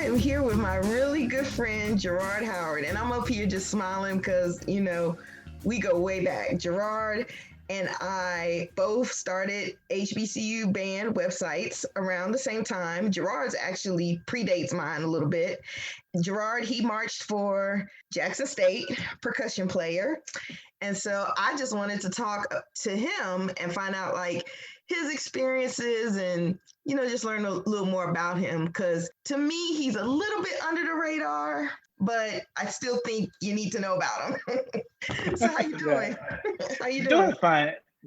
am here with my really good friend, Gerard Howard. And I'm up here just smiling because, we go way back. Gerard and I both started HBCU band websites around the same time. Gerard's actually predates mine a little bit. Gerard, he marched for Jackson State, percussion player. And so I just wanted to talk to him and find out his experiences and, just learn a little more about him. Because to me, he's a little bit under the radar, but I still think you need to know about him. So how you doing? How you doing?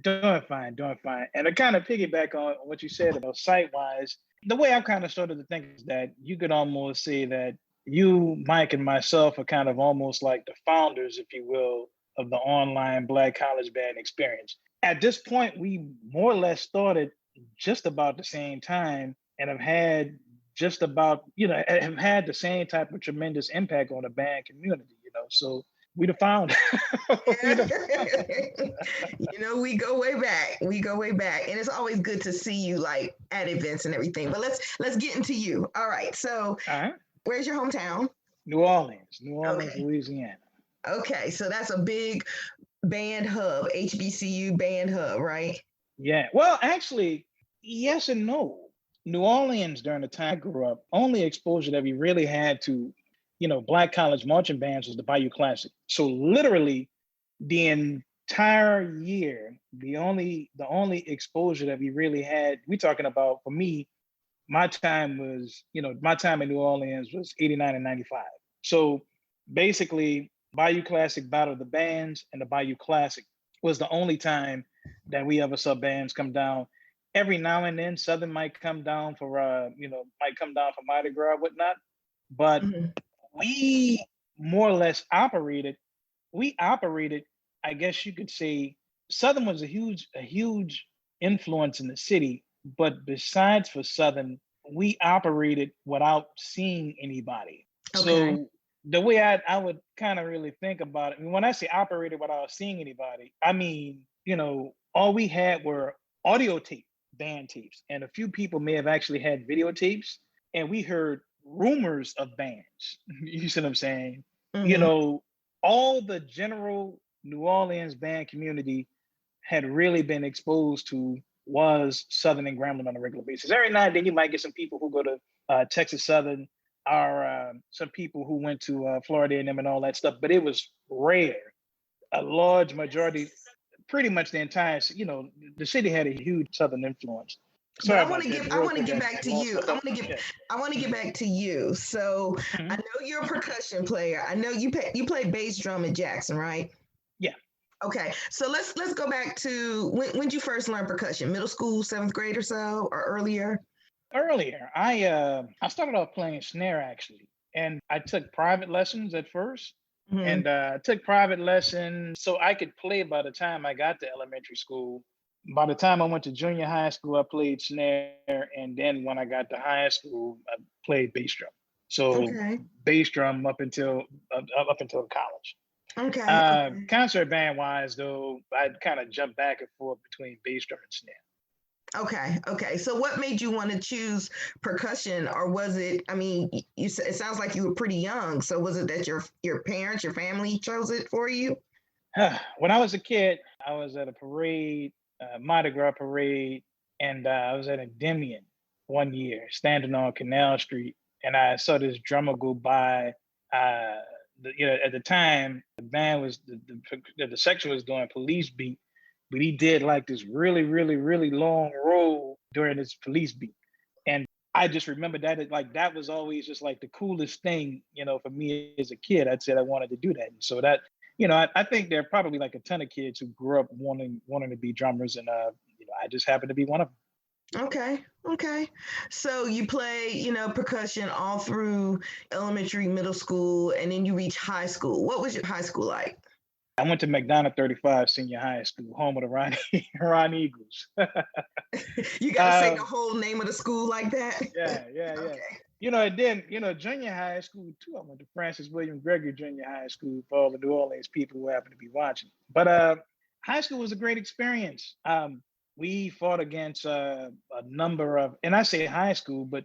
Doing fine. And to kind of piggyback on what you said about site-wise, the way I've kind of started to think is that you could almost say that you, Mike, and myself are kind of almost like the founders, if you will, of the online Black college band experience. At this point, we more or less started just about the same time and have had just about, have had the same type of tremendous impact on the band community, so we the founder. We go way back. And it's always good to see you at events and everything. But let's get into you. All right. So Where's your hometown? New Orleans, Okay. Louisiana. Okay. So that's a big band hub, HBCU band hub, right? Yeah. Well, actually, yes and no. New Orleans, during the time I grew up, only exposure that we really had to, Black college marching bands was the Bayou Classic. So literally the entire year, the only exposure that we really had, we're talking about, for me, my time in New Orleans was 89 and 95. So basically, Bayou Classic Battle of the Bands and the Bayou Classic was the only time that we ever saw bands come down. Every now and then, Southern might come down for Mardi Gras, whatnot. But we more or less operated, I guess you could say, Southern was a huge influence in the city. But besides for Southern, we operated without seeing anybody. Okay. So the way I would kind of really think about it, when I say operated without seeing anybody, I mean, all we had were audio tape, band tapes, and a few people may have actually had videotapes, and we heard rumors of bands. You see what I'm saying? Mhm. All the general New Orleans band community had really been exposed to was Southern and Grambling on a regular basis. Every now and then you might get some people who go to Texas Southern, or some people who went to Florida A&M and all that stuff, but it was rare. A large majority, pretty much the entire, the city had a huge Southern influence. But I want to get back to you. I want to get back to you. So I know you're a percussion player. I know you play bass drum at Jackson, right? Yeah. Okay. So let's go back to when did you first learn percussion? Middle school, 7th grade or so, or earlier? Earlier. I started off playing snare, actually, and I took private lessons at first. And took private lessons so I could play by the time I got to elementary school. By the time I went to junior high school, I played snare. And then when I got to high school, I played bass drum. So bass drum up until college. Okay. Concert band wise, though, I'd kind of jump back and forth between bass drum and snare. Okay. So what made you want to choose percussion, or was it, it sounds like you were pretty young. So was it that your parents, your family chose it for you? When I was a kid, I was at a parade, Mardi Gras parade, and I was at Endymion one year, standing on Canal Street, and I saw this drummer go by. At the time, the band was, the section was doing Police Beat, but he did this really, really, really long roll during his Police Beat. And I just remember that that was always just the coolest thing, for me as a kid. I'd said I wanted to do that. And so that, I think there are probably a ton of kids who grew up wanting to be drummers, and I just happened to be one of them. Okay. So you play, percussion all through elementary, middle school, and then you reach high school. What was your high school like? I went to McDonough 35 Senior High School, home of the Ron Eagles. You got to say the whole name of the school like that? Yeah. Okay. Junior high school too. I went to Francis William Gregory Junior High School for all the New Orleans people who happen to be watching. But high school was a great experience. We fought against a number of, and I say high school, but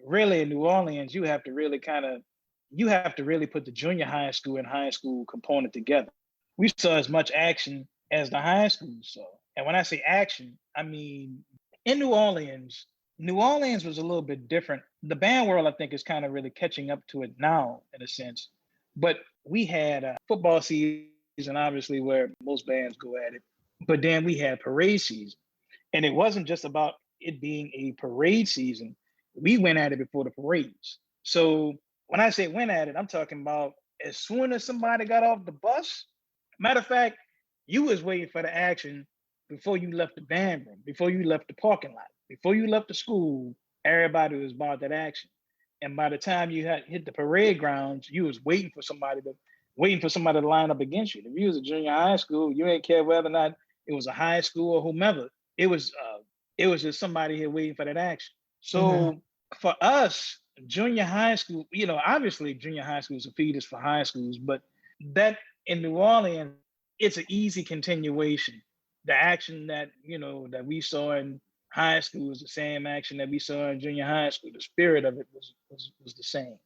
really in New Orleans, you have to really put the junior high school and high school component together. We saw as much action as the high school saw. And when I say action, I mean, in New Orleans was a little bit different. The band world, I think, is kind of really catching up to it now, in a sense. But we had a football season, obviously, where most bands go at it. But then we had parade season. And it wasn't just about it being a parade season. We went at it before the parades. So when I say went at it, I'm talking about as soon as somebody got off the bus. Matter of fact, you was waiting for the action before you left the band room, before you left the parking lot, before you left the school. Everybody was about that action. And by the time you had hit the parade grounds, you was waiting for somebody to line up against you. If you was a junior high school, you didn't care whether or not it was a high school or whomever. It was just somebody here waiting for that action. So for us, junior high school, obviously junior high school is a fetus for high schools, but that in New Orleans, it's an easy continuation. The action that we saw in high school is the same action that we saw in junior high school. The spirit of it was the same.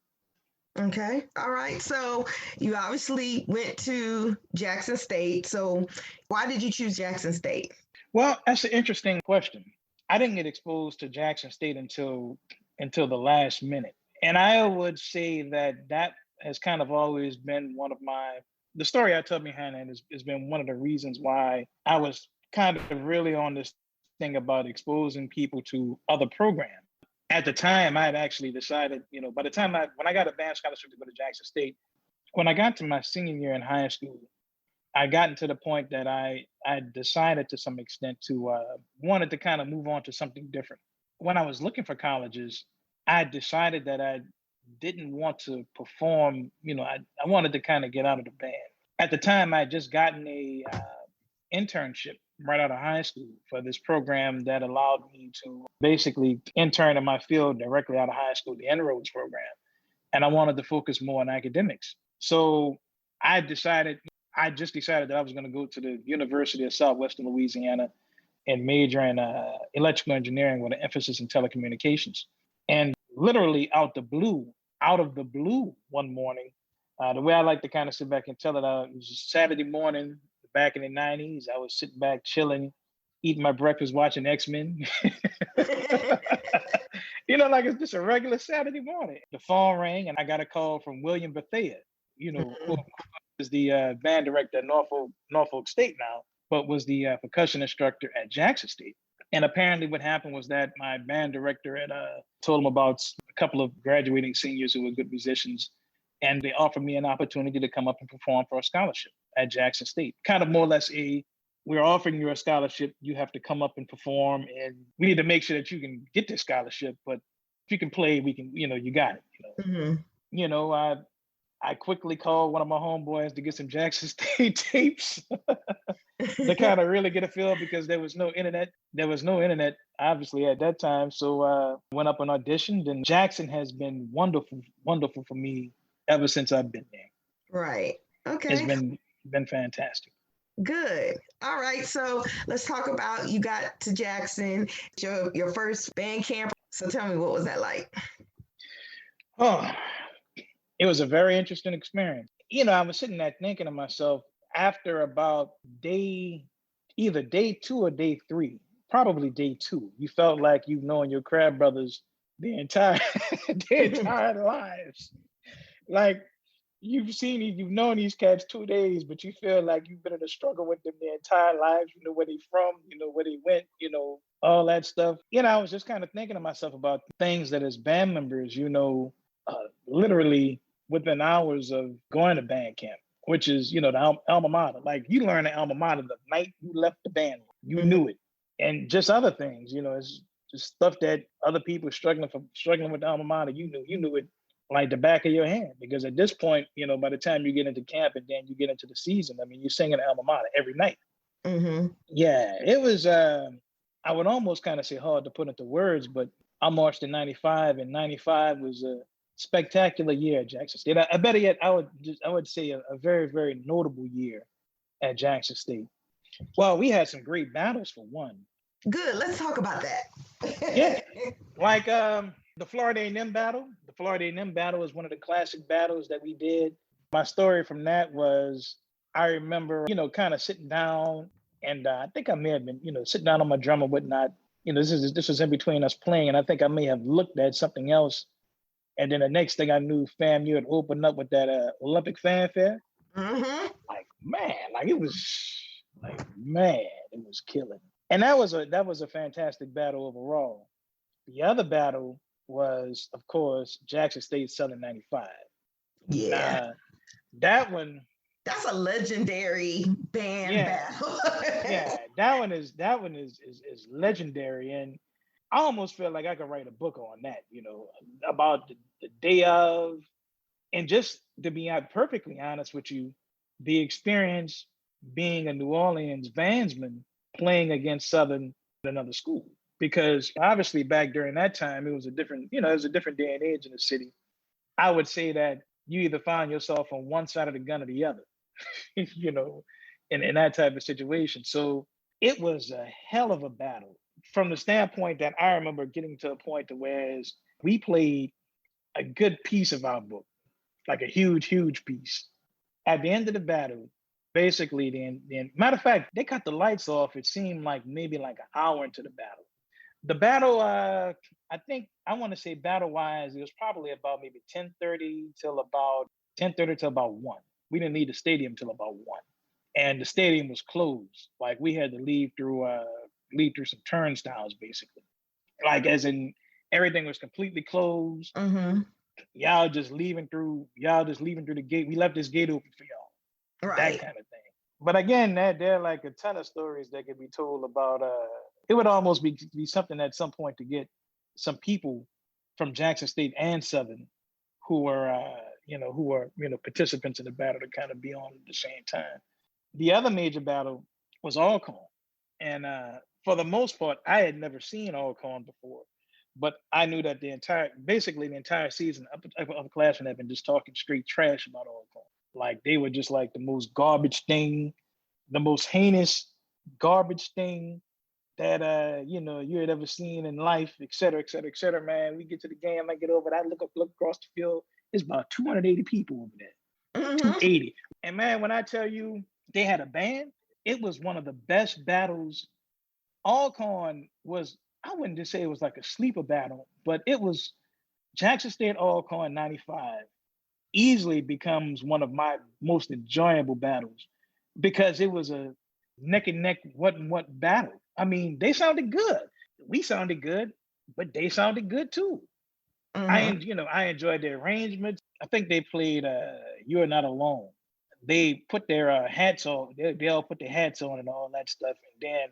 Okay. All right. So you obviously went to Jackson State. So why did you choose Jackson State? Well, that's an interesting question. I didn't get exposed to Jackson State until the last minute. And I would say that has kind of always been the story I tell behind it has been one of the reasons why I was kind of really on this thing about exposing people to other programs. At the time, I had actually decided, by the time when I got a band scholarship to go to Jackson State, when I got to my senior year in high school, I gotten to the point that I decided to some extent to wanted to kind of move on to something different. When I was looking for colleges, I decided that I didn't want to perform. I wanted to kind of get out of the band. At the time, I had just gotten a internship right out of high school for this program that allowed me to basically intern in my field directly out of high school, the En-ROADS program. And I wanted to focus more on academics. So I just decided that I was going to go to the University of Southwestern Louisiana and major in electrical engineering with an emphasis in telecommunications. And literally out of the blue one morning, the way I like to kind of sit back and tell it, it was a Saturday morning back in the 90s. I was sitting back chilling, eating my breakfast, watching X-Men. Like it's just a regular Saturday morning. The phone rang and I got a call from William Bethea, who is the band director at Norfolk State now, but was the percussion instructor at Jackson State. And apparently what happened was that my band director had told him about a couple of graduating seniors who were good musicians. And they offered me an opportunity to come up and perform for a scholarship at Jackson State. Kind of more or less we're offering you a scholarship. You have to come up and perform, and we need to make sure that you can get this scholarship. But if you can play, we can, you got it. I quickly called one of my homeboys to get some Jackson State tapes to kind of really get a feel, because there was no internet. Obviously at that time. So went up and auditioned, and Jackson has been wonderful for me ever since I've been there. Right. Okay. It's been fantastic. Good. All right. So let's talk about, you got to Jackson, your first band camp. So tell me, what was that like? Oh, it was a very interesting experience. I was sitting there thinking to myself, after about either day 2 or day 3, probably day 2, you felt like you've known your Crab Brothers the entire lives. Like you've known these cats 2 days, but you feel like you've been in a struggle with them their entire lives. You know where they from, where they went, all that stuff. I was just kind of thinking to myself about things that as band members, literally within hours of going to band camp, which is, the alma mater. Like you learn the alma mater the night you left the band. You knew it. And just other things, it's just stuff that other people struggling with the alma mater, you knew it like the back of your hand. Because at this point, by the time you get into camp and then you get into the season, you're singing the alma mater every night. Mm-hmm. Yeah, it was, I would almost kind of say hard to put into words, but I marched in 95, and 95 was a spectacular year at Jackson State. I better yet, I would say a very, very notable year at Jackson State. Well, we had some great battles for one. Good. Let's talk about that. Yeah. Like, The Florida A&M battle. The Florida A&M battle is one of the classic battles that we did. My story from that was I remember, kind of sitting down, and I think I may have been, sitting down on my drum and whatnot. This was in between us playing, and I think I may have looked at something else. And then the next thing I knew, FAMU had opened up with that Olympic fanfare. Mm-hmm. It was killing. And that was a fantastic battle overall. The other battle was, of course, Jackson State Southern 95. Yeah. Now, that one. That's a legendary band battle. Yeah, that one is legendary. And I almost feel like I could write a book on that, about the day of. And just to be perfectly honest with you, the experience being a New Orleans bandsman playing against Southern, another school. Because obviously back during that time, it was a different day and age in the city. I would say that you either find yourself on one side of the gun or the other, in that type of situation. So it was a hell of a battle from the standpoint that I remember getting to a point to where we played a good piece of our book, like a huge, huge piece. At the end of the battle, basically, then matter of fact, they cut the lights off. It seemed like maybe like an hour into the battle. The battle, I think I want to say battle-wise, it was probably about maybe 10:30 till about 1. We didn't leave the stadium till about 1, and the stadium was closed. Like we had to leave through some turnstiles, basically. Like as in everything was completely closed. Mm-hmm. Y'all just leaving through the gate. We left this gate open for y'all. Right. That kind of thing. But again, there are like a ton of stories that could be told about. It would almost be something at some point to get some people from Jackson State and Southern who are participants in the battle to kind of be on at the same time. The other major battle was Alcorn, and for the most part, I had never seen Alcorn before, but I knew that the entire season, upperclassmen had been just talking straight trash about Alcorn. Like they were just like the most garbage thing, the most heinous garbage thing that you had ever seen in life, et cetera, et cetera, et cetera. Man, we get to the game, I get over it, I look across the field, it's about 280 people over there. Mm-hmm. 280. And man, when I tell you they had a band, it was one of the best battles. Alcorn was, I wouldn't just say it was like a sleeper battle, but it was Jackson State Alcorn 95 easily becomes one of my most enjoyable battles because it was a neck and neck what battle. I mean, they sounded good. We sounded good, but they sounded good too. Mm-hmm. I enjoyed their arrangements. I think they played "You're Not Alone." They put their hats on. They all put their hats on and all that stuff, and then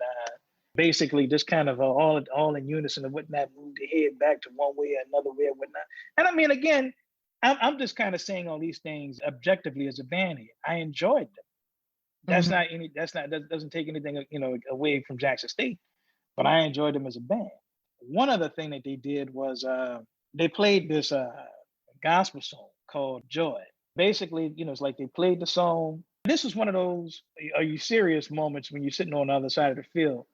basically just kind of all in unison and whatnot, moved their head back to one way or another way or whatnot. And I mean, again, I'm just kind of saying all these things objectively as a band here. I enjoyed them. That doesn't take anything, away from Jackson State, but I enjoyed them as a band. One other thing that they did was they played this gospel song called Joy. Basically, it's like they played the song. This was one of those "Are you serious?" moments when you're sitting on the other side of the field.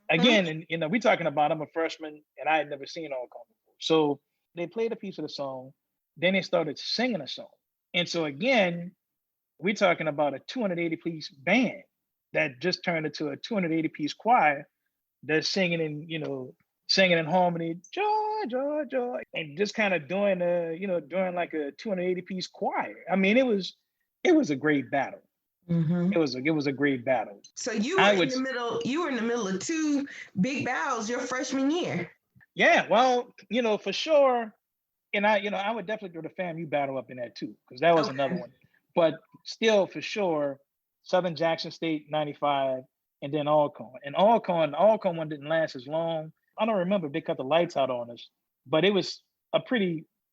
Again, and we're talking about I'm a freshman and I had never seen Alcorn before. So they played a piece of the song, then they started singing a song. And so again, we're talking about a 280-piece band that just turned into a 280-piece choir that's singing in harmony, joy, joy, joy, and just kind of doing like a 280-piece choir. I mean, it was a great battle. Mm-hmm. It was a great battle. So you were in the middle of two big battles your freshman year. Yeah, well, for sure. And I would definitely throw the FAMU battle up in that too, because that was another one. But still, for sure, Southern Jackson State 95, and then Alcorn. And Alcorn one didn't last as long. I don't remember if they cut the lights out on us, but it was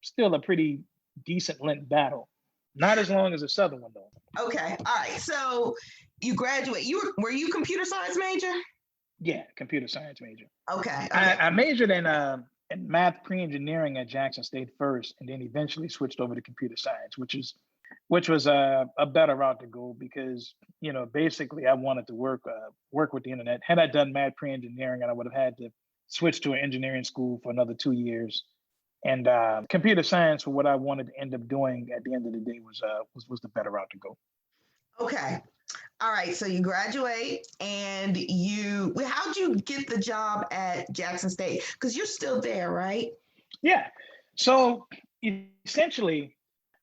still a pretty decent length battle. Not as long as the Southern one though. Okay, all right. So you graduate. Were you computer science major? Yeah, computer science major. Okay. I majored in math pre-engineering at Jackson State first, and then eventually switched over to computer science, which was a better route to go because, basically I wanted to work with the internet. Had I done math pre-engineering, I would have had to switch to an engineering school for another 2 years. And computer science, for what I wanted to end up doing at the end of the day, was the better route to go. Okay. All right. So you graduate and how'd you get the job at Jackson State? Because you're still there, right? Yeah. So essentially,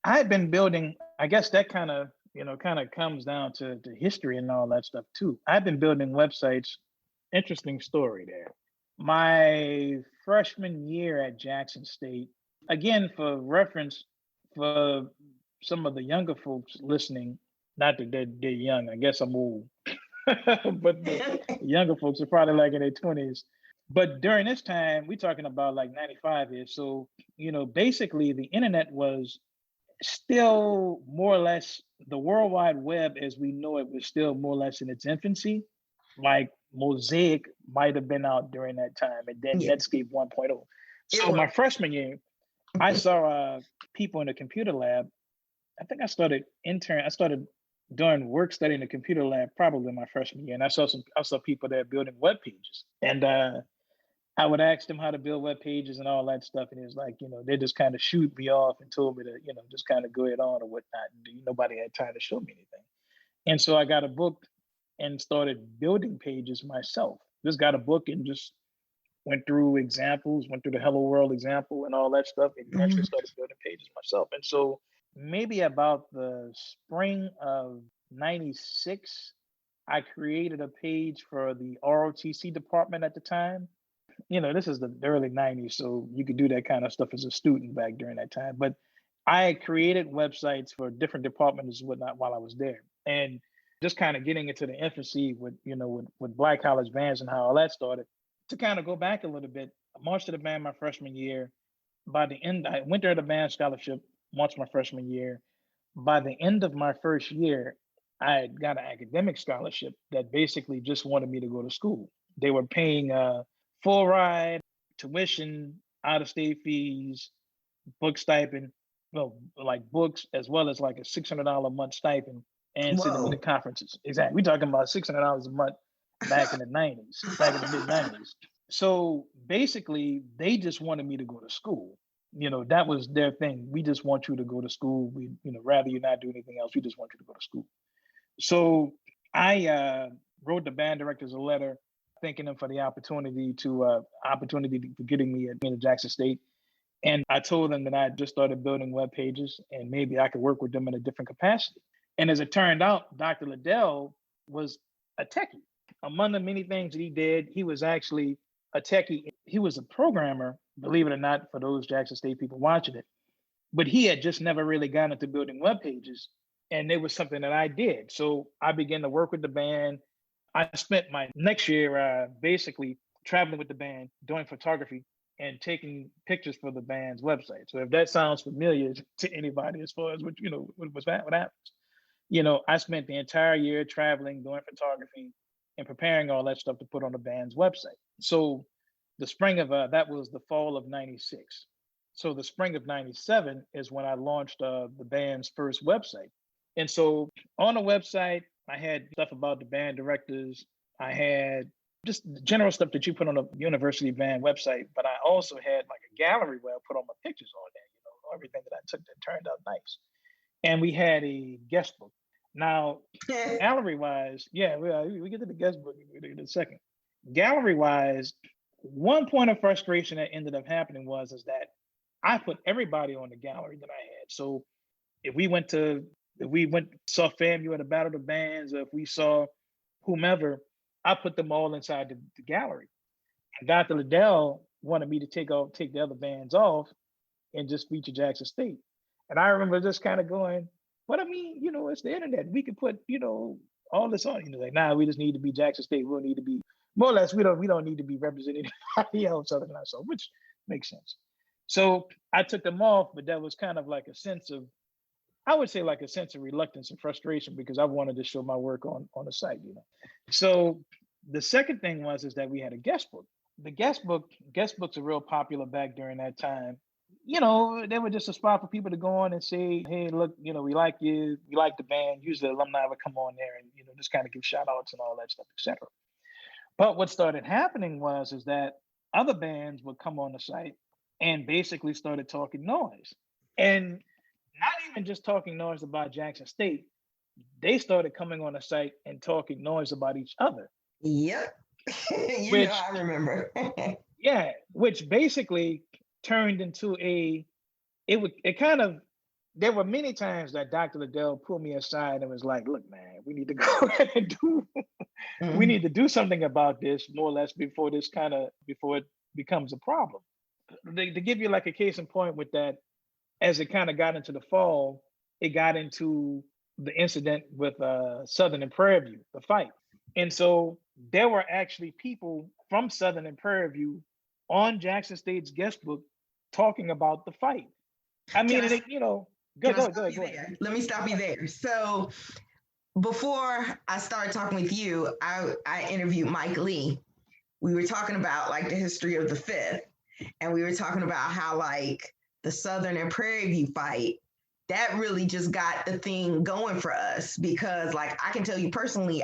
I had been building, I guess that kind of comes down to history and all that stuff too. I've been building websites. Interesting story there. My freshman year at Jackson State, again, for reference, for some of the younger folks listening, not that they're young, I guess I'm old, but the younger folks are probably like in their 20s. But during this time, we're talking about like 95 here. So, basically the internet was still more or less, the World Wide Web as we know it was still more or less in its infancy. Like Mosaic might have been out during that time, and then Netscape 1.0. So my freshman year, I saw people in the computer lab. I think I started doing work study in the computer lab probably my freshman year, and I saw people there building web pages, and I would ask them how to build web pages and all that stuff, and it was like, they just kind of shoot me off and told me to, just kind of go it on or whatnot. Nobody had time to show me anything, and so I got a book and started building pages myself. Just got a book and just went through examples, went through the Hello World example and all that stuff, and eventually started building pages myself. And so maybe about the spring of 96, I created a page for the ROTC department at the time. This is the early 90s, so you could do that kind of stuff as a student back during that time. But I created websites for different departments and whatnot while I was there. And just kind of getting into the infancy with Black College bands and how all that started. To kind of go back a little bit, I marched to the band my freshman year. By the end, I went there to band scholarship, marched my freshman year. By the end of my first year, I got an academic scholarship that basically just wanted me to go to school. They were paying full ride, tuition, out-of-state fees, book stipend, like books, as well as like a $600 a month stipend. And sitting with the conferences. Exactly. We're talking about $600 a month back in the 90s, back in the mid 90s. So basically, they just wanted me to go to school. That was their thing. We just want you to go to school. We, rather you not do anything else, we just want you to go to school. So I wrote the band directors a letter, thanking them for the opportunity for getting me at Jackson State. And I told them that I had just started building web pages and maybe I could work with them in a different capacity. And as it turned out, Dr. Liddell was a techie. Among the many things that he did, he was actually a techie. He was a programmer, believe it or not, for those Jackson State people watching it. But he had just never really gotten into building web pages. And it was something that I did. So I began to work with the band. I spent my next year basically traveling with the band, doing photography, and taking pictures for the band's website. So if that sounds familiar to anybody as far as what happens. I spent the entire year traveling, doing photography, and preparing all that stuff to put on the band's website. So the spring of that was the fall of 96. So the spring of 97 is when I launched the band's first website. And so on the website, I had stuff about the band directors. I had just general stuff that you put on a university band website, but I also had like a gallery where I put all my pictures on there, everything that I took that turned out nice. And we had a guest book. Now, gallery-wise, we get to the guest book in a second. Gallery-wise, one point of frustration that ended up happening is that I put everybody on the gallery that I had. So if we saw FAMU at a Battle of the Bands, or if we saw whomever, I put them all inside the gallery. And Dr. Liddell wanted me to take the other bands off and just feature Jackson State. And I remember just kind of going, but I mean, it's the internet. We could put, all this on. Like, nah, we just need to be Jackson State. We don't need to be, more or less, we don't need to be representing anybody else other than ourselves, which makes sense. So I took them off, but that was kind of like a sense of reluctance and frustration because I wanted to show my work on the site, So the second thing is that we had a guest book. The guest books are real popular back during that time. They were just a spot for people to go on and say, hey, look, we like you, we like the band. Usually alumni would come on there and, just kind of give shout outs and all that stuff, etc. But what started happening is that other bands would come on the site and basically started talking noise. And not even just talking noise about Jackson State, they started coming on the site and talking noise about each other. Yep. Which I remember. Yeah, which basically turned into it kind of, there were many times that Dr. Liddell pulled me aside and was like, look, man, we need to go ahead and we need to do something about this, more or less, before it becomes a problem. To give you like a case in point with that, as it kind of got into the fall, it got into the incident with Southern and Prairie View, the fight. And so there were actually people from Southern and Prairie View on Jackson State's guest book talking about the fight. I mean, go ahead. Let me stop you there. So before I started talking with you, I interviewed Mike Lee. We were talking about like the history of the Fifth, and we were talking about how like the Southern and Prairie View fight, that really just got the thing going for us, because like I can tell you personally,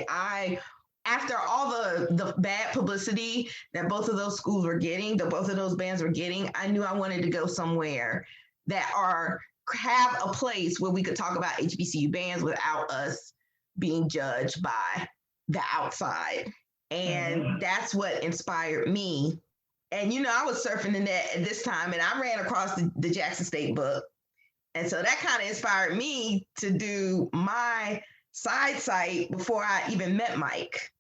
after all the bad publicity that both of those schools were getting, that both of those bands were getting, I knew I wanted to go somewhere that have a place where we could talk about HBCU bands without us being judged by the outside. And that's what inspired me. And, I was surfing the net at this time, and I ran across the Jackson State book. And so that kind of inspired me to do my side site before I even met Mike.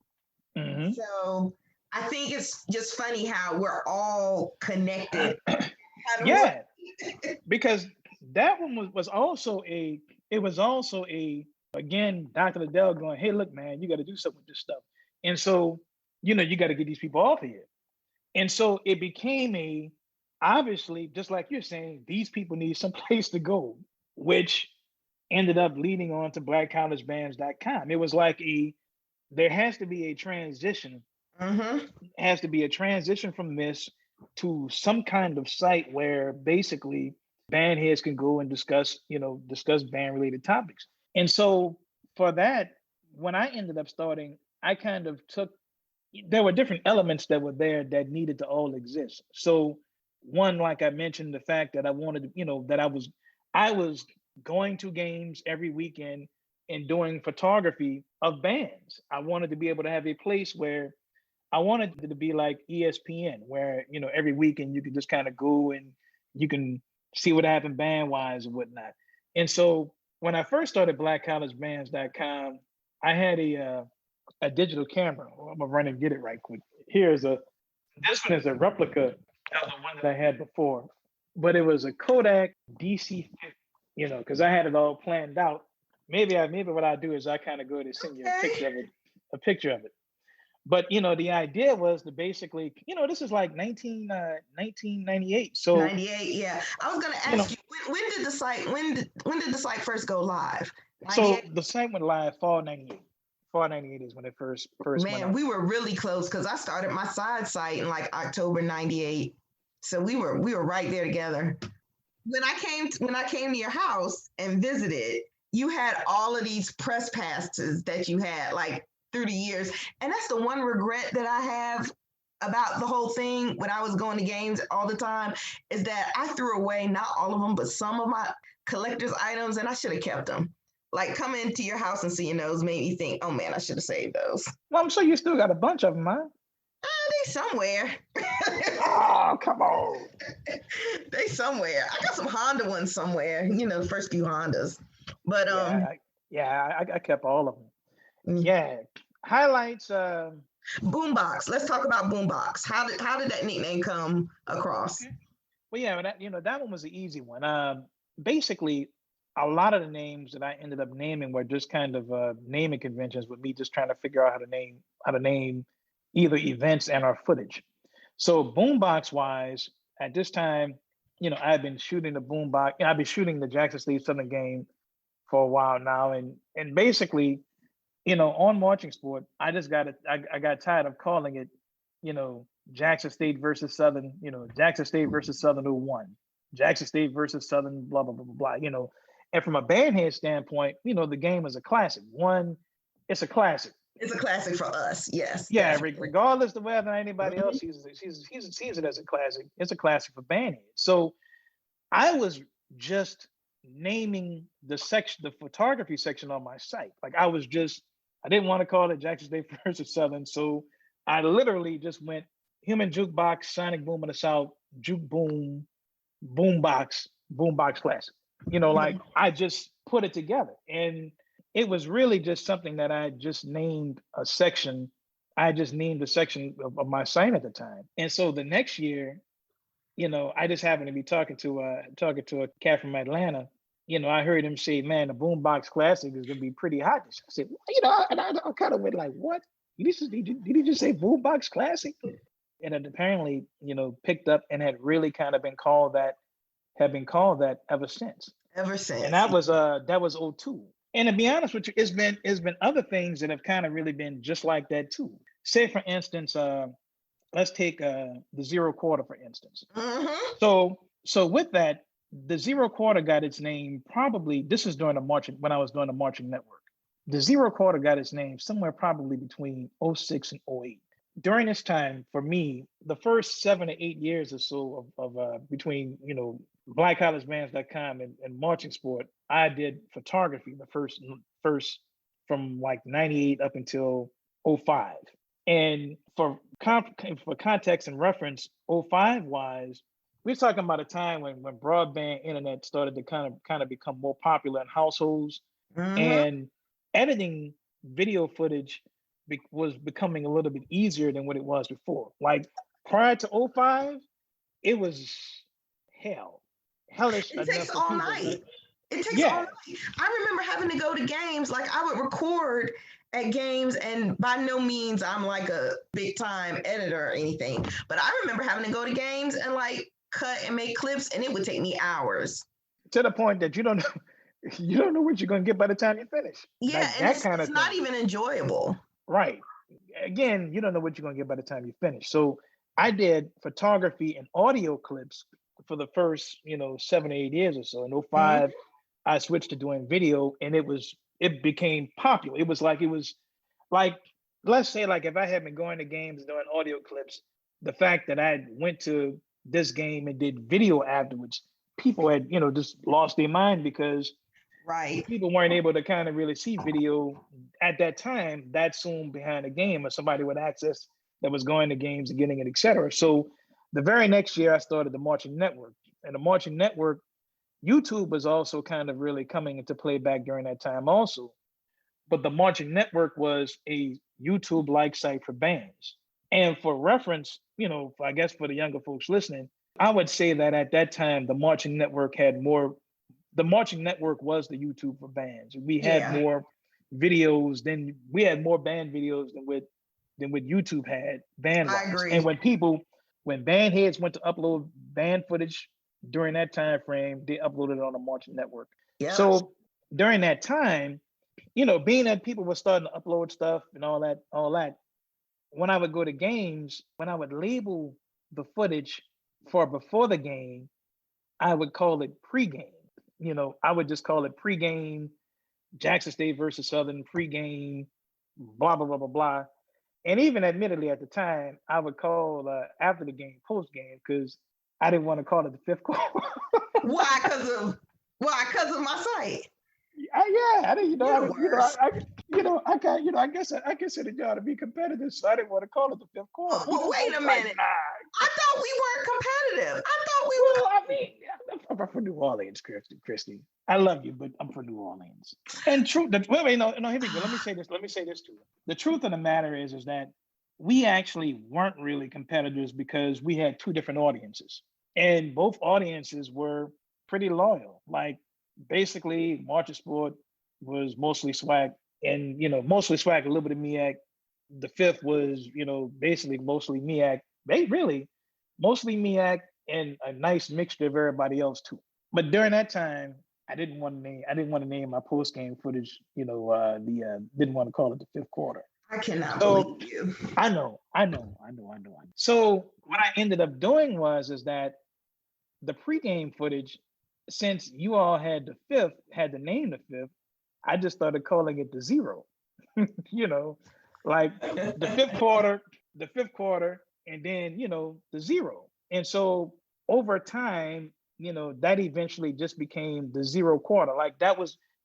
So I think it's just funny how we're all connected. Yeah, because that one was also again, Dr. Liddell going, hey, look, man, you got to do something with this stuff. And so, you got to get these people off of here. And so it became obviously, just like you're saying, these people need some place to go, which ended up leading on to blackcollegebands.com. It was like there has to be a transition. It has to be a transition from this to some kind of site where basically band heads can go and discuss band related topics. And so for that, when I ended up starting, I kind of there were different elements that were there that needed to all exist. So one, like I mentioned, the fact that I wanted to, that I was going to games every weekend and doing photography of bands. I wanted to be able to have a place where I wanted it to be like ESPN, where, every weekend you could just kind of go and you can see what happened band-wise and whatnot. And so when I first started blackcollegebands.com, I had a digital camera. I'm gonna run and get it right quick. This one is a replica of the one that I had before, but it was a Kodak DC-50, because I had it all planned out. Maybe what I do is I kind of go to send you a picture of it. But the idea was to basically, this is like 1998. So 98, yeah. I was gonna ask you, when did the site first go live? 98? So the site went live fall 98. Fall 98 is when it first Man, went up. We were really close because I started my side site in like October 98. So we were right there together. When I came to your house and visited, you had all of these press passes that you had like through the years. And that's the one regret that I have about the whole thing when I was going to games all the time, is that I threw away not all of them, but some of my collector's items, and I should have kept them. Like coming to your house and seeing those made me think, oh man, I should have saved those. Well, I'm sure you still got a bunch of them, huh? They somewhere. Oh, come on. They somewhere. I got some Honda ones somewhere, the first few Hondas. But I kept all of them. Yeah. Highlights. Boombox. Let's talk about Boombox. How did that nickname come across? Okay. Well, yeah, that one was the easy one. Basically, a lot of the names that I ended up naming were just kind of naming conventions, with me just trying to figure out how to name either events and our footage. So Boombox wise, at this time, I've been shooting the Boombox. I've been shooting the Jackson State Southern game for a while now, and basically, on Marching Sport, I got tired of calling it, Jackson State versus Southern, Jackson State versus Southern 01, Jackson State versus Southern, blah, blah, blah, blah, blah, And from a bandhead standpoint, the game is a classic. One, it's a classic. It's a classic for us. Yes, Yeah, definitely. regardless of whether anybody Mhm. else sees it as a classic, it's a classic for band heads. So I was just naming the section, the photography section on my site. Like I didn't want to call it Jackson State versus Southern. So I literally just went Human Jukebox, Sonic Boom in the South, Juke Boom, Boombox Classic. Like I just put it together. And it was really just something that I just named a section. I just named a section of my site at the time. And so the next year, I just happened to be talking to a cat from Atlanta. I heard him say, "Man, the Boombox Classic is gonna be pretty hot." I said, well, and I kind of went like, "What? Did he just say Boombox Classic?" And it apparently, picked up and had really kind of been called that ever since. Ever And since. that was '02. And to be honest with you, it's been other things that have kind of really been just like that too. Say for instance, let's take the zero quarter for instance. Mm-hmm. So with that, the zero quarter got its name probably. This is during the marching when I was doing the marching network. The zero quarter got its name somewhere probably between '06 and '08. During this time, for me, the first 7 to 8 years or so of between blackcollegebands.com and marching sport, I did photography the first from like '98 up until '05. And for context and reference, '05 wise, we're talking about a time when broadband internet started to kind of become more popular in households, Mm-hmm. and editing video footage was becoming a little bit easier than what it was before. Like prior to '05, it was hell, hellish It enough takes for all people. night. It takes all Yeah, night. I remember having to go to games. Like I would record at games, and by no means I'm like a big time editor or anything, but I remember having to go to games and like cut and make clips, and it would take me hours. to the point that you don't know you don't know what you're gonna get by the time you finish. Yeah, Like and that it's kind it's of not thing. even enjoyable. Right. Again, you don't know what you're going to get by the time you finish. So I did photography and audio clips for the first, 7 or 8 years or so. In Mhm. '05, I switched to doing video, and it became popular. It was like, let's say like if I had been going to games and doing audio clips, the fact that I went to this game and did video afterwards, people had, just lost their mind because Right. people weren't able to kind of really see video at that time that soon behind a game or somebody with access that was going to games and getting it, etc. So the very next year I started the Marching Network. And the Marching Network, YouTube was also kind of really coming into play back during that time also. But the Marching Network was a YouTube-like site for bands. And for reference, I guess for the younger folks listening, I would say that at that time the Marching Network was the YouTube for bands. Yeah, We had more band videos than what YouTube had band I wise. And agree. when band heads went to upload band footage during that time frame, they uploaded it on the Marching Network. Yep. So during that time, being that people were starting to upload stuff and all that, when I would go to games, when I would label the footage for before the game, I would call it pregame. I would just call it pregame, Jackson State versus Southern pregame, blah blah blah blah blah. And even admittedly at the time, I would call after the game post game because I didn't want to call it the fifth quarter. Why? Because of my site. Yeah, I didn't, You're the worst. I guess I considered y'all to be competitive, so I didn't want to call it the fifth quarter. Well, wait a Like minute. nah. I thought we weren't competitive. I thought we Well, I mean, I'm from New Orleans, Christy. I love you, but I'm from New Orleans. And truth, wait, no, here we go. Let me say this. Let me say this too. The truth of the matter is that we actually weren't really competitors because we had two different audiences, and both audiences were pretty loyal. Like basically, Marching Sport was mostly swag, and mostly swag, a little bit of MEAC. The fifth was, basically mostly MEAC. They really mostly MEAC and a nice mixture of everybody else too. But during that time, I didn't want to name my post game footage. Didn't want to call it the fifth quarter. I cannot So believe you. I know. So what I ended up doing is that the pregame footage, since you all had to name the fifth, I just started calling it the zero. you know, Like the fifth quarter, and then, the zero. And so over time, that eventually just became the zero quarter. Like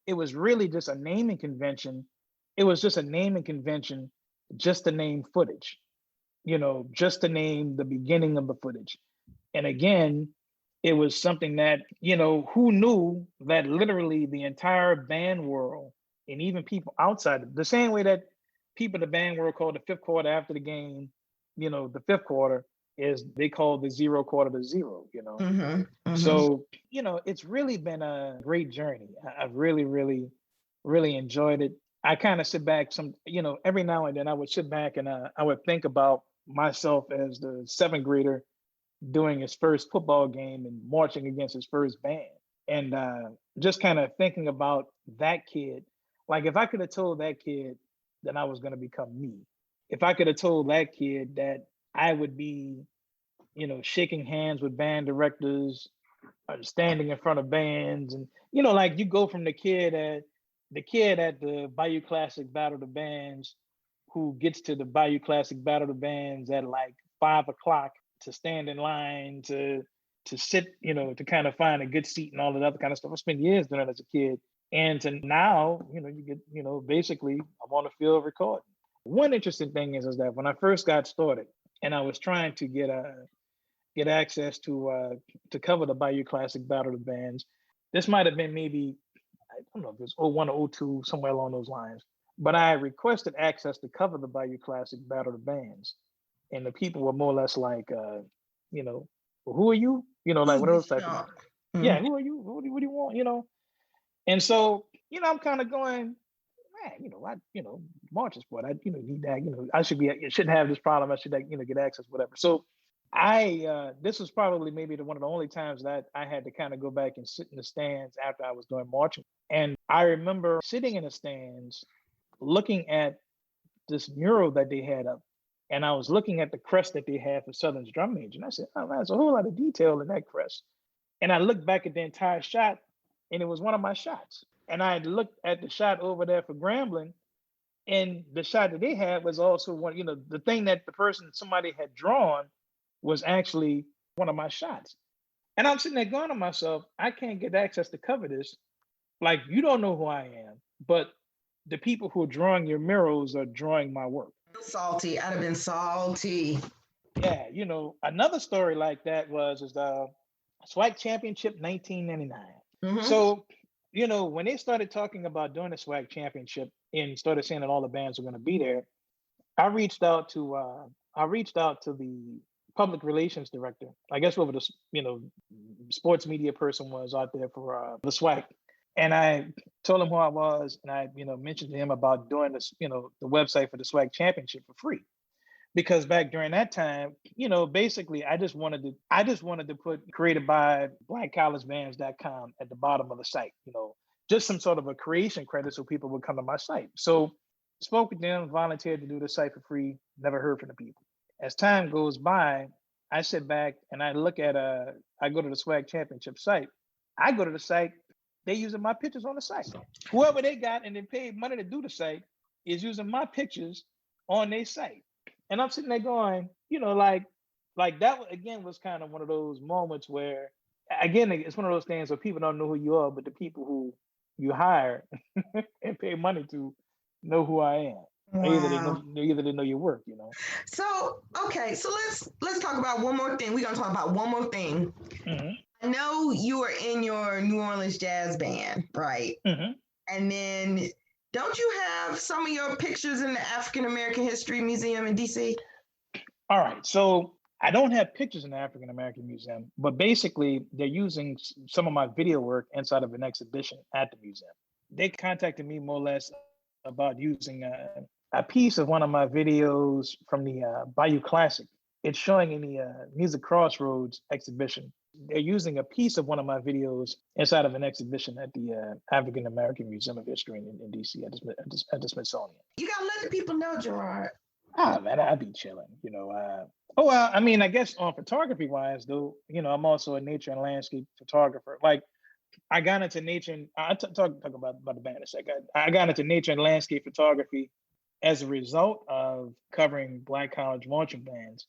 it was really just a naming convention. It was just a naming convention, just to name footage, just to name the beginning of the footage. And again, it was something that, who knew that literally the entire band world, and even people outside, the same way that people in the band world call the fifth quarter after the game, the fifth quarter, is they call the zero quarter the zero. Mm-hmm, mm-hmm. So, it's really been a great journey. I've really, really, really enjoyed it. I kind of sit back every now and then I would sit back and I would think about myself as the seventh grader doing his first football game and marching against his first band. And just kind of thinking about that kid. Like, if I could have told that kid that I was going to become me, if I could have told that kid that I would be, shaking hands with band directors, standing in front of bands, and, like, you go from the kid at the Bayou Classic Battle of the Bands, who gets to the Bayou Classic Battle of the Bands at like 5 o'clock, to stand in line, to sit, to kind of find a good seat and all that other kind of stuff. I spent years doing that as a kid. And to now, you get, basically I'm on the field recording. One interesting thing is that when I first got started and I was trying to get access to cover the Bayou Classic Battle of the Bands, this might have been maybe, I don't know if it was 01 or 02, somewhere along those lines. But I requested access to cover the Bayou Classic Battle of the Bands. And the people were more or less like, well, who are you? Like what those type of things. Mm-hmm. Yeah, who are you? What do you want? And so, I'm kind of going, man, I March is what I, need that, I shouldn't have this problem. I should, get access, whatever. So this was probably maybe one of the only times that I had to kind of go back and sit in the stands after I was doing marching. And I remember sitting in the stands, looking at this mural that they had up. And I was looking at the crest that they had for Southern's drum major. And I said, oh, man, there's a whole lot of detail in that crest. And I looked back at the entire shot, and it was one of my shots. And I looked at the shot over there for Grambling, and the shot that they had was also one, the thing that somebody had drawn was actually one of my shots. And I'm sitting there going to myself, I can't get access to cover this. Like, you don't know who I am, but the people who are drawing your murals are drawing my work. Salty. I'd have been salty. Yeah, another story like that was the SWAC Championship 1999. Mm-hmm. So, when they started talking about doing the SWAC Championship and started saying that all the bands were going to be there, I reached out to the public relations director, I guess whoever the sports media person was out there for the SWAC. And I told him who I was, and I, mentioned to him about doing this, the website for the SWAC Championship for free, because back during that time, basically I just wanted to put created by blackcollegebands.com at the bottom of the site, just some sort of a creation credit so people would come to my site. So spoke with them, volunteered to do the site for free, never heard from the people. As time goes by, I sit back and I look at I go to the SWAC Championship site. I go to the site. They using my pictures on the site. Whoever they got and they paid money to do the site is using my pictures on their site. And I'm sitting there going, like that again was kind of one of those moments where, again, it's one of those things where people don't know who you are, but the people who you hire and pay money to know who I am. Wow. Either they know your work, So, okay, so let's talk about one more thing. We're gonna talk about one more thing. Mm-hmm. I know you were in your New Orleans jazz band, right? Mm-hmm. And then don't you have some of your pictures in the African American History Museum in DC? All right, so I don't have pictures in the African American Museum, but basically they're using some of my video work inside of an exhibition at the museum. They contacted me more or less about using a piece of one of my videos from the Bayou Classic. It's showing in the Music Crossroads exhibition. They're using a piece of one of my videos inside of an exhibition at the African American Museum of History in DC at the Smithsonian. You gotta let the people know, Gerard. Man, I'd be chilling, well, I mean, I guess on photography wise, though, I'm also a nature and landscape photographer. Like, I got into nature and I talk about the band in a second. I got into nature and landscape photography as a result of covering Black college marching bands.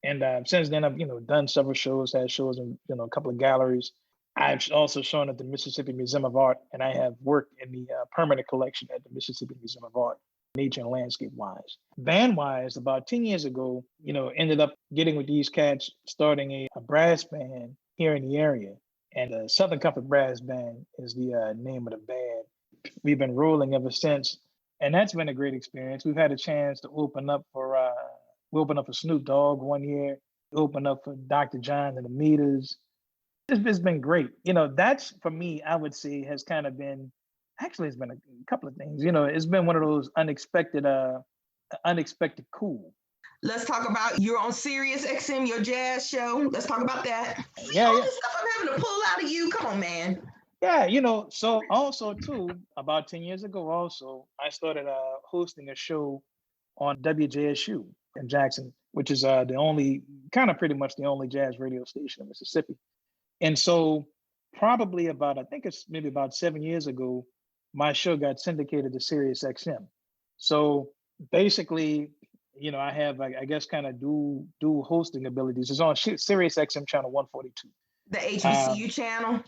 And since then, I've done several shows, had shows in a couple of galleries. I've also shown at the Mississippi Museum of Art, and I have worked in the permanent collection at the Mississippi Museum of Art, nature and landscape wise. Band wise, about 10 years ago, ended up getting with these cats, starting a brass band here in the area. And the Southern Comfort Brass Band is the name of the band. We've been rolling ever since. And that's been a great experience. We've had a chance to open up for Snoop Dogg one year, open up for Dr. John and the Meters. It's been great. That's for me, I would say has kind of been, actually it's been a couple of things. It's been one of those unexpected cool. Let's talk about you're on Sirius XM, your jazz show. Let's talk about that. Yeah, all yeah. this stuff I'm having to pull out of you. Come on, man. Yeah, so also too, about 10 years ago also, I started hosting a show on WJSU in Jackson, which is pretty much the only jazz radio station in Mississippi. And so probably I think it's maybe about 7 years ago, my show got syndicated to Sirius XM. So basically, I have, I guess, kind of dual hosting abilities. It's on Sirius XM channel 142. The HBCU channel?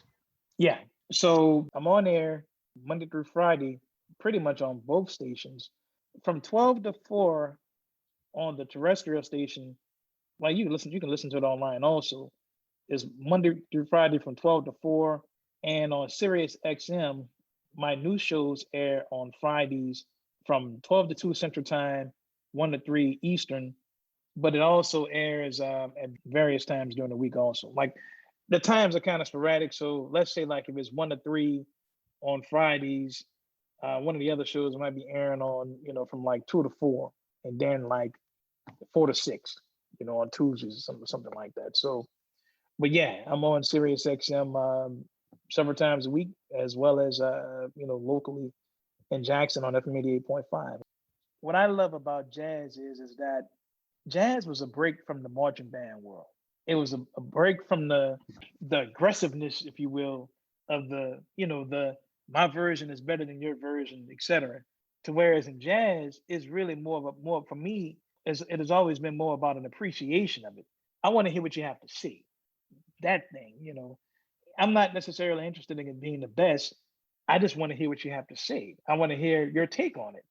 Yeah. So I'm on air Monday through Friday, pretty much on both stations, from 12 to 4 on the terrestrial station. Well, you can listen to it online also. It's Monday through Friday from 12 to 4. And on Sirius XM, my news shows air on Fridays from 12 to 2 Central Time, 1 to 3 Eastern. But it also airs at various times during the week also. Like the times are kind of sporadic. So let's say like if it's 1 to 3 on Fridays, one of the other shows might be airing on, from like 2 to 4, and then like 4 to 6, on Tuesdays or something like that. So, but yeah, I'm on Sirius XM several times a week, as well as, locally in Jackson on FM 88.5. What I love about jazz is that jazz was a break from the marching band world. It was a break from the aggressiveness, if you will, of my version is better than your version, etc. To whereas in jazz, it's really more for me, it has always been more about an appreciation of it. I want to hear what you have to say. That thing, I'm not necessarily interested in being the best. I just want to hear what you have to say. I want to hear your take on it,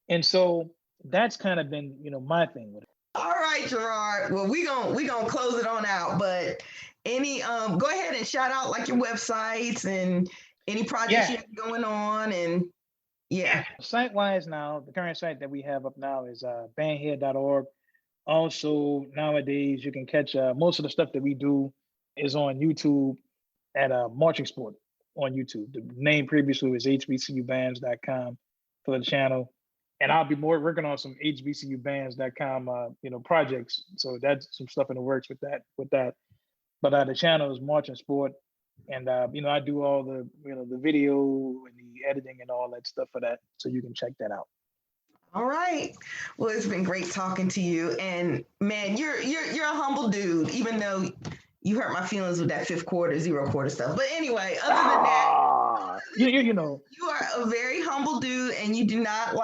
And so that's kind of been, my thing with it. All right, Gerard. Well, we gonna close it on out. But any go ahead and shout out like your websites and any projects you have going on, and Site-wise now, the current site that we have up now is bandhead.org. Also, nowadays you can catch most of the stuff that we do is on YouTube at Marching Sport on YouTube. The name previously was HBCUbands.com for the channel. And I'll be working on some HBCUbands.com, projects. So that's some stuff in the works with that. But the channel is Marching Sport, and I do all the the video and the editing and all that stuff for that. So you can check that out. All right. Well, it's been great talking to you, and man, you're a humble dude, even though you hurt my feelings with that 5th quarter, 0 quarter stuff. But anyway, other than that, you are a very humble dude, and you do not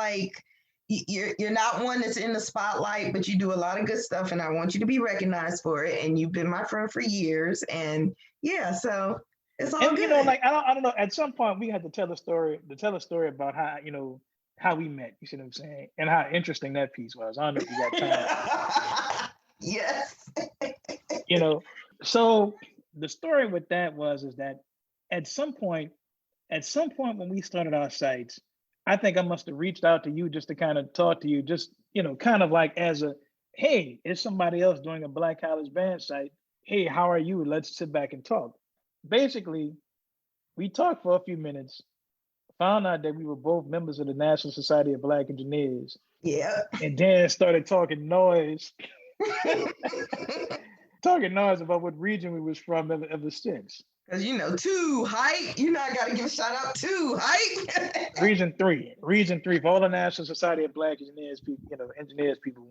you're not one that's in the spotlight, but you do a lot of good stuff, and I want you to be recognized for it. And you've been my friend for years, and so it's all good. I don't know. At some point, we had to tell a story about how we met. You see what I'm saying? And how interesting that piece was. I don't know if you got time. Yes. So the story with that is that at some point when we started our sites, I think I must have reached out to you just to kind of talk to you, just, kind of like as a, hey, is somebody else doing a Black college band site? Hey, how are you? Let's sit back and talk. Basically, we talked for a few minutes, found out that we were both members of the National Society of Black Engineers. Yeah. And then started talking noise. Talking noise about what region we was from ever since. Because too hype. I got to give a shout out to hype. Region 3 for all the National Society of Black Engineers people, engineers people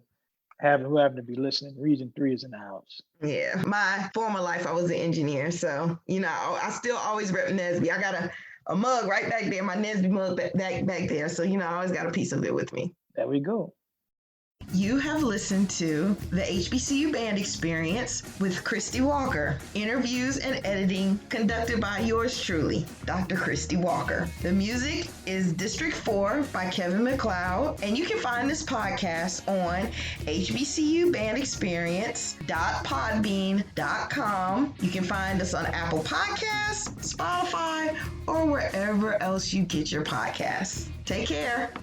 who happen to be listening. Region 3 is in the house. Yeah, my former life I was an engineer, so I still always rep NSBE. I got a mug right back there, my NSBE mug back there. So I always got a piece of it with me. There we go. You have listened to the HBCU Band Experience with Christy Walker. Interviews and editing conducted by yours truly, Dr. Christy Walker. The music is District 4 by Kevin MacLeod, and you can find this podcast on hbcubandexperience.podbean.com. You can find us on Apple Podcasts, Spotify, or wherever else you get your podcasts. Take care.